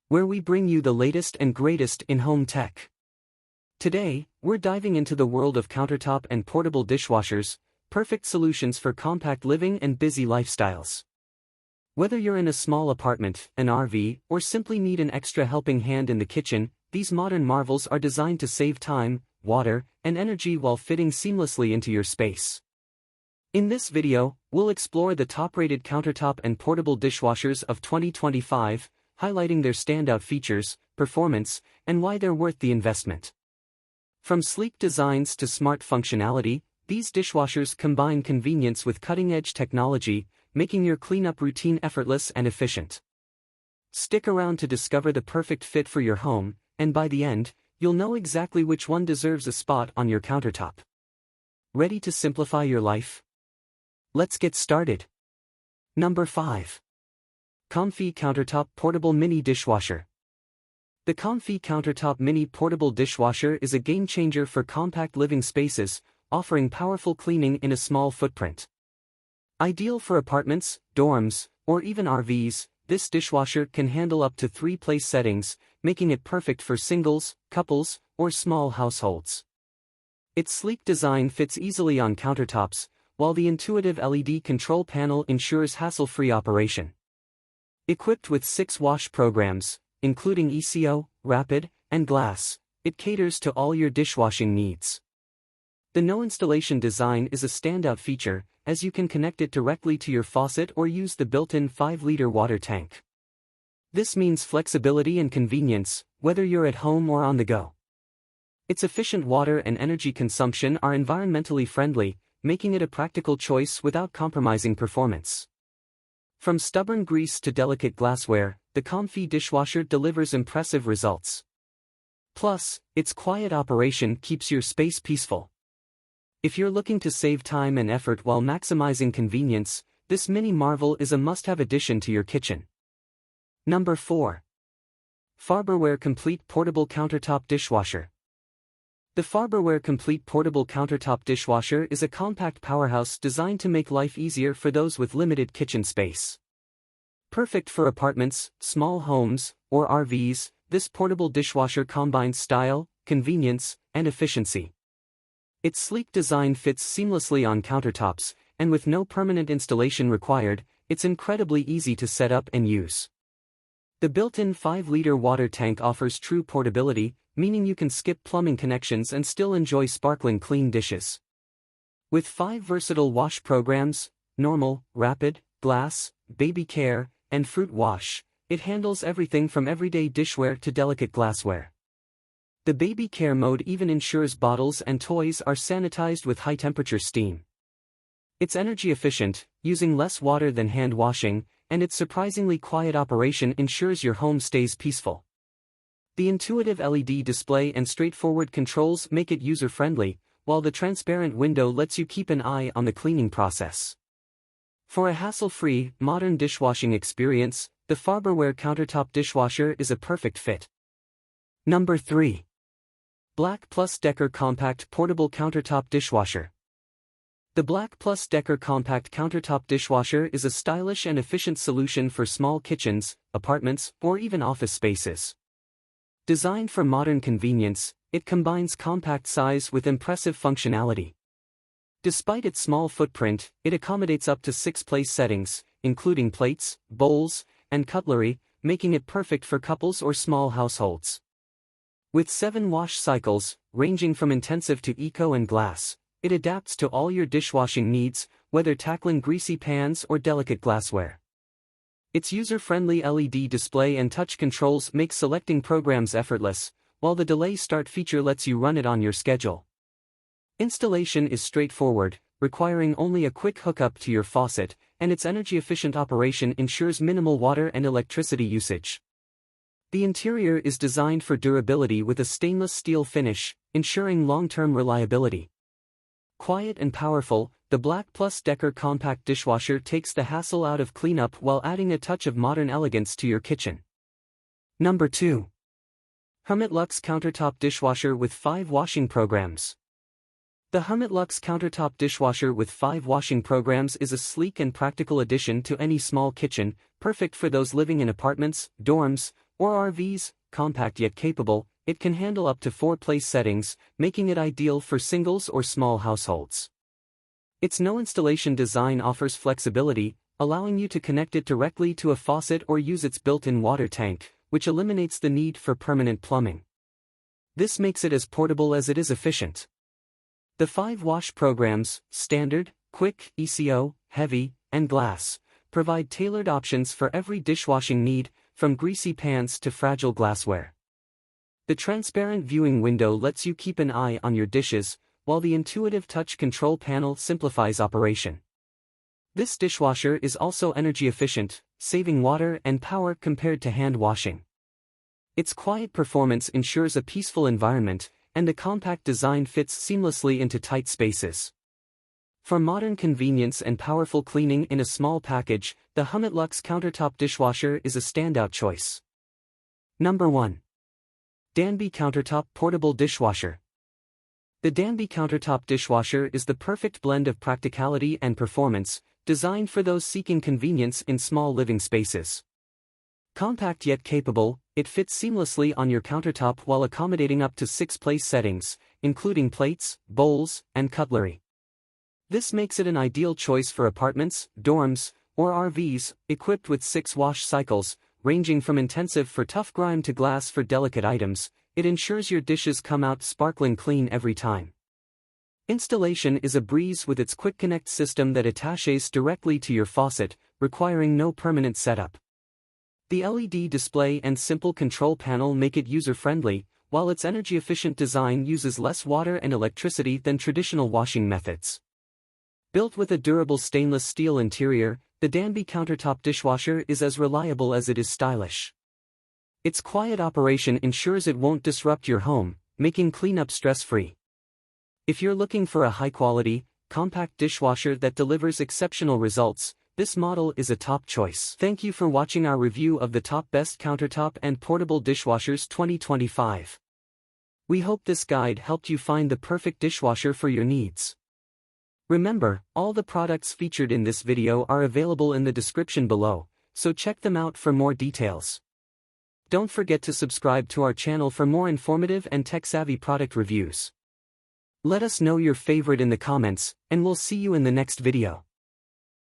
where we bring you the latest and greatest in home tech. Today, we're diving into the world of countertop and portable dishwashers, perfect solutions for compact living and busy lifestyles. Whether you're in a small apartment, an RV, or simply need an extra helping hand in the kitchen, these modern marvels are designed to save time, water, and energy while fitting seamlessly into your space. In this video, we'll explore the top-rated countertop and portable dishwashers of 2025, highlighting their standout features, performance, and why they're worth the investment. From sleek designs to smart functionality, these dishwashers combine convenience with cutting-edge technology, making your cleanup routine effortless and efficient. Stick around to discover the perfect fit for your home, and by the end, you'll know exactly which one deserves a spot on your countertop. Ready to simplify your life? Let's get started. Number 5. Comfy Countertop Portable Mini Dishwasher. The Comfy Countertop Mini Portable Dishwasher is a game-changer for compact living spaces, offering powerful cleaning in a small footprint. Ideal for apartments, dorms, or even RVs, this dishwasher can handle up to 3 place settings, making it perfect for singles, couples, or small households. Its sleek design fits easily on countertops, while the intuitive LED control panel ensures hassle-free operation. Equipped with 6 wash programs, including ECO, Rapid, and Glass, it caters to all your dishwashing needs. The no-installation design is a standout feature, as you can connect it directly to your faucet or use the built-in 5-liter water tank. This means flexibility and convenience, whether you're at home or on the go. Its efficient water and energy consumption are environmentally friendly, making it a practical choice without compromising performance. From stubborn grease to delicate glassware, the Comfy dishwasher delivers impressive results. Plus, its quiet operation keeps your space peaceful. If you're looking to save time and effort while maximizing convenience, this mini marvel is a must-have addition to your kitchen. Number 4. Farberware Complete Portable Countertop Dishwasher. The Farberware Complete Portable Countertop Dishwasher is a compact powerhouse designed to make life easier for those with limited kitchen space. Perfect for apartments, small homes, or RVs, this portable dishwasher combines style, convenience, and efficiency. Its sleek design fits seamlessly on countertops, and with no permanent installation required, it's incredibly easy to set up and use. The built-in 5-liter water tank offers true portability, meaning you can skip plumbing connections and still enjoy sparkling clean dishes. With 5 versatile wash programs, normal, rapid, glass, baby care, and fruit wash, it handles everything from everyday dishware to delicate glassware. The baby care mode even ensures bottles and toys are sanitized with high-temperature steam. It's energy efficient, using less water than hand washing, and its surprisingly quiet operation ensures your home stays peaceful. The intuitive LED display and straightforward controls make it user-friendly, while the transparent window lets you keep an eye on the cleaning process. For a hassle-free, modern dishwashing experience, the Farberware Countertop Dishwasher is a perfect fit. Number 3. Black Plus Decker Compact Portable Countertop Dishwasher. The Black Plus Decker Compact Countertop Dishwasher is a stylish and efficient solution for small kitchens, apartments, or even office spaces. Designed for modern convenience, it combines compact size with impressive functionality. Despite its small footprint, it accommodates up to 6 place settings, including plates, bowls, and cutlery, making it perfect for couples or small households. With 7 wash cycles, ranging from intensive to eco and glass, it adapts to all your dishwashing needs, whether tackling greasy pans or delicate glassware. Its user-friendly LED display and touch controls make selecting programs effortless, while the Delay Start feature lets you run it on your schedule. Installation is straightforward, requiring only a quick hookup to your faucet, and its energy-efficient operation ensures minimal water and electricity usage. The interior is designed for durability with a stainless steel finish, ensuring long-term reliability. Quiet and powerful, the Black Plus Decker Compact Dishwasher takes the hassle out of cleanup while adding a touch of modern elegance to your kitchen. Number 2. Hermitlux Countertop Dishwasher with 5 washing programs. The Hermitlux Countertop Dishwasher with 5 washing programs is a sleek and practical addition to any small kitchen, perfect for those living in apartments, dorms, or RVs, compact yet capable, it can handle up to 4 place settings, making it ideal for singles or small households. Its no-installation design offers flexibility, allowing you to connect it directly to a faucet or use its built-in water tank, which eliminates the need for permanent plumbing. This makes it as portable as it is efficient. The 5 wash programs, Standard, Quick, ECO, Heavy, and Glass, provide tailored options for every dishwashing need, from greasy pans to fragile glassware. The transparent viewing window lets you keep an eye on your dishes, while the intuitive touch control panel simplifies operation. This dishwasher is also energy efficient, saving water and power compared to hand washing. Its quiet performance ensures a peaceful environment, and the compact design fits seamlessly into tight spaces. For modern convenience and powerful cleaning in a small package, the Hermitlux Countertop Dishwasher is a standout choice. Number 1. Danby Countertop Portable Dishwasher. The Danby Countertop Dishwasher is the perfect blend of practicality and performance, designed for those seeking convenience in small living spaces. Compact yet capable, it fits seamlessly on your countertop while accommodating up to 6 place settings, including plates, bowls, and cutlery. This makes it an ideal choice for apartments, dorms, or RVs, equipped with 6 wash cycles, ranging from intensive for tough grime to glass for delicate items. It ensures your dishes come out sparkling clean every time. Installation is a breeze with its quick connect system that attaches directly to your faucet, requiring no permanent setup. The LED display and simple control panel make it user-friendly, while its energy-efficient design uses less water and electricity than traditional washing methods. Built with a durable stainless steel interior, the Danby Countertop Dishwasher is as reliable as it is stylish. Its quiet operation ensures it won't disrupt your home, making cleanup stress-free. If you're looking for a high-quality, compact dishwasher that delivers exceptional results, this model is a top choice. Thank you for watching our review of the top best countertop and portable dishwashers 2025. We hope this guide helped you find the perfect dishwasher for your needs. Remember, all the products featured in this video are available in the description below, so check them out for more details. Don't forget to subscribe to our channel for more informative and tech-savvy product reviews. Let us know your favorite in the comments, and we'll see you in the next video.